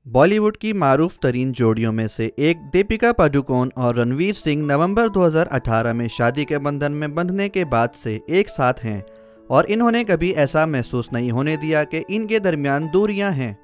बॉलीवुड की मारूफ तरीन जोड़ियों में से एक दीपिका पादुकोण और रणवीर सिंह नवंबर 2018 में शादी के बंधन में बंधने के बाद से एक साथ हैं और इन्होंने कभी ऐसा महसूस नहीं होने दिया कि इनके दरमियान दूरियां हैं।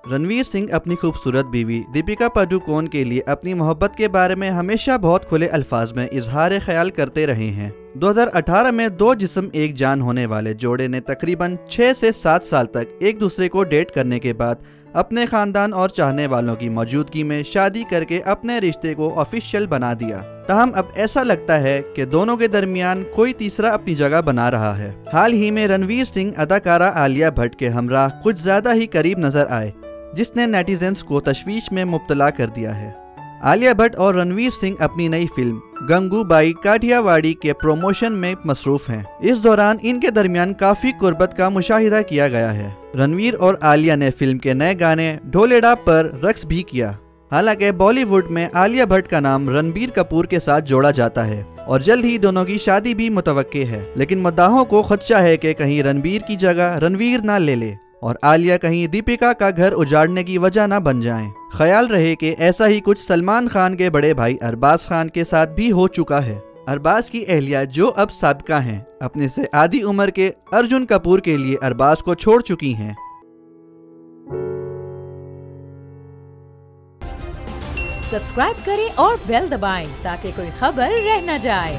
रणवीर सिंह अपनी खूबसूरत बीवी दीपिका पादुकोण के लिए अपनी मोहब्बत के बारे में हमेशा बहुत खुले अल्फाज में इजहार ख्याल करते रहे हैं। 2018 में दो जिस्म एक जान होने वाले जोड़े ने तकरीबन 6 से 7 साल तक एक दूसरे को डेट करने के बाद अपने खानदान और चाहने वालों की मौजूदगी में शादी करके अपने रिश्ते को ऑफिशियल बना दिया। ताहम अब ऐसा लगता है कि दोनों के दरमियान कोई तीसरा अपनी जगह बना रहा है। हाल ही में रणवीर सिंह अदाकारा आलिया भट्ट के हमराह कुछ ज्यादा ही करीब नजर आए, जिसने नेटिजन्स को तशवीश में मुब्तला कर दिया है। आलिया भट्ट और रणवीर सिंह अपनी नई फिल्म गंगूबाई काठियावाड़ी के प्रमोशन में मसरूफ हैं। इस दौरान इनके दरमियान काफी कुर्बत का मुशाहिदा किया गया है। रणवीर और आलिया ने फिल्म के नए गाने ढोलेडा पर रक्स भी किया। हालांकि बॉलीवुड में आलिया भट्ट का नाम रणबीर कपूर के साथ जोड़ा जाता है और जल्द ही दोनों की शादी भी मुतवक्के है, लेकिन मद्दाहों को खदशा है कि कहीं रणबीर की जगह रणवीर ना ले ले और आलिया कहीं दीपिका का घर उजाड़ने की वजह ना बन जाएं। ख्याल रहे कि ऐसा ही कुछ सलमान खान के बड़े भाई अरबाज खान के साथ भी हो चुका है। अरबाज की अहलिया, जो अब साबिका हैं, अपने से आधी उम्र के अर्जुन कपूर के लिए अरबाज को छोड़ चुकी हैं। सब्सक्राइब करें और बेल दबाएं ताकि कोई खबर रह न जाए।